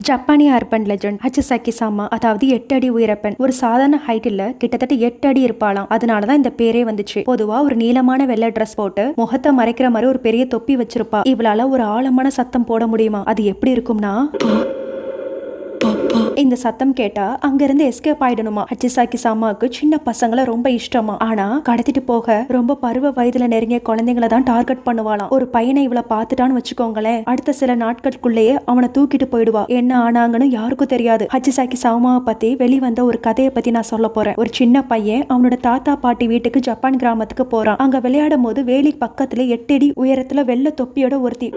ஜப்பானிய urban legend ஹச்சிசாக்கி சாமா, அதாவது 8 அடி உயரப்பெண். ஒரு சாதாரண ஹைட் இல்ல, கிட்டத்தட்ட 8 அடி இருப்பாளாம். அதனாலதான் இந்த பேரே வந்துச்சு. பொதுவா ஒரு நீளமான வெள்ளை ட்ரெஸ் போட்டு முகத்தை மறைக்கிற மாதிரி ஒரு பெரிய தொப்பி வச்சிருப்பா. இவளால ஒரு ஆழமான சத்தம் போட முடியுமா? அது எப்படி இருக்கும்னா, இந்த சத்தம் கேட்டா அங்க இருந்து எஸ்கேப் ஆயிடணுமா. ஹச்சிசாக்கி சாமாவுக்கு சின்ன பசங்களை ரொம்ப இஷ்டமா. ஆனா கடத்திட்டு போக ரொம்ப பருவ வயதுல நெருங்கிய குழந்தைங்களை தான் டார்கெட் பண்ணுவாளாம். ஒரு பையனை இவளை பார்த்துட்டான்னு வச்சுக்கோங்களேன், அடுத்த சில நாட்களுக்குள்ளேயே அவனை தூக்கிட்டு போயிடுவா. என்ன ஆனாங்கன்னு யாருக்கும் தெரியாது. ஹச்சிசாக்கி சாமாவை பத்தி வெளிவந்த ஒரு கதையை பத்தி நான் சொல்ல போறேன். ஒரு சின்ன பையன் அவனோட தாத்தா பாட்டி வீட்டுக்கு ஜப்பான் கிராமத்துக்கு போறான். அங்க விளையாடும் போது வேலி பக்கத்துல 8 அடி உயரத்துல வெள்ளை தொப்பியோட ஒருத்தி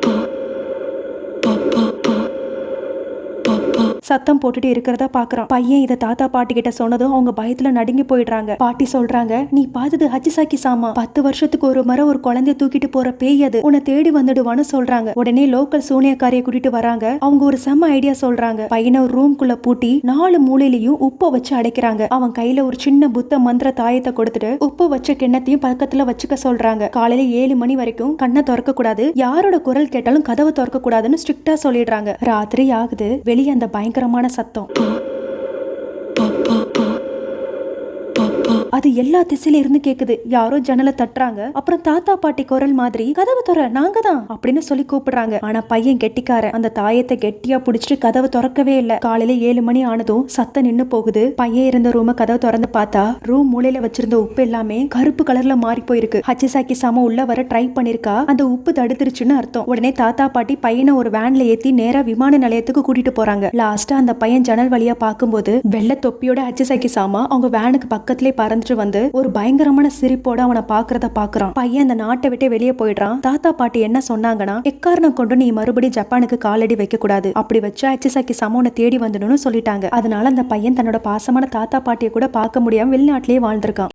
சத்தம் போட்டுட்டு இருக்கிறதா பாக்குறான். பையன் இதை தாத்தா பாட்டி கிட்ட சொன்னதும் அவங்க பயத்துல நடுங்கி போயிடுறாங்க. பாட்டி சொல்றாங்க, நீ பார்த்தது ஹச்சிசாக்கி சாமா, 10 வருஷத்துக்கு ஒரு முறை ஒரு குழந்தைய தூக்கிட்டு போற பேய் அது, உன்னை தேடி வந்துடுவான்னு சொல்றாங்க. உடனே லோக்கல் சூனியக்காரிய கூட்டிட்டு வராங்க. அவங்க ஒரு செம்ம ஐடியா சொல்றாங்க. பையனை ஒரு ரூம்குள்ள பூட்டி 4 மூலையிலையும் உப்பை வச்சு அடைக்கிறாங்க. அவன் கையில ஒரு சின்ன புத்த மந்திர தாயத்தை கொடுத்துட்டு உப்பு வச்ச கிண்ணத்தையும் பக்கத்துல வச்சுக்க சொல்றாங்க. காலையில 7 மணி வரைக்கும் கண்ணை திறக்க கூடாது, யாரோட குரல் கேட்டாலும் கதவை திறக்க கூடாதுன்னு ஸ்ட்ரிக்டா சொல்லிடுறாங்க. ராத்திரி ஆகுது. வெளியே அந்த பயங்கரமான சத்தம் அது எல்லா திசையில இருந்து கேக்குது. யாரோ ஜன்னலை தட்டுறாங்க. அப்புறம் தாத்தா பாட்டி குரல் மாதிரி, கதவு திற, நாங்க தான் அப்படின்னு சொல்லி கூப்பிடுறாங்க. ஆனா பையன் கெட்டிக்காரன். அந்த தாயத்தை கெட்டியா புடிச்சிட்டு கதவை திறக்கவே இல்ல. காலையில 7 மணி ஆனதும் சத்தம் நின்னு போகுது. பையன் இருந்த ரூம கதவை திறந்து பார்த்தா ரூம் மூலையில வச்சிருந்த உப்பு எல்லாமே கருப்பு கலர்ல மாறி போயிருக்கு. ஹச்சிசாக்கி சாமா உள்ள வர ட்ரை பண்ணிருக்கா, அந்த உப்பு தடுத்துருச்சுன்னு அர்த்தம். உடனே தாத்தா பாட்டி பையனை ஒரு வேன்ல ஏத்தி நேரா விமான நிலையத்துக்கு கூட்டிட்டு போறாங்க. லாஸ்டா அந்த பையன் ஜன்னல் வழியா பார்க்கும்போது வெள்ளை தொப்பியோட ஹச்சிசாக்கி சாமா அவங்க வேனுக்கு பக்கத்திலே பறந்துட்டு வந்து ஒரு பயங்கரமான சிரிப்போட அவனை பாக்குறத பாக்குறான். பையன் அந்த நாட்டை விட்டு வெளியே போயிடுறான். தாத்தா பாட்டி என்ன சொன்னாங்கன்னா, எக்காரணம் கொண்டு நீ மறுபடியும் ஜப்பானுக்கு காலடி வைக்க கூடாது, அப்படி வச்சா ஹச்சிசாக்கி சாமா உன்னை தேடி வந்துடணும்னு சொல்லிட்டாங்க. அதனால அந்த பையன் தன்னோட பாசமான தாத்தா பாட்டியை கூட பார்க்க முடியாம வெளிநாட்டிலேயே வாழ்ந்திருக்கான்.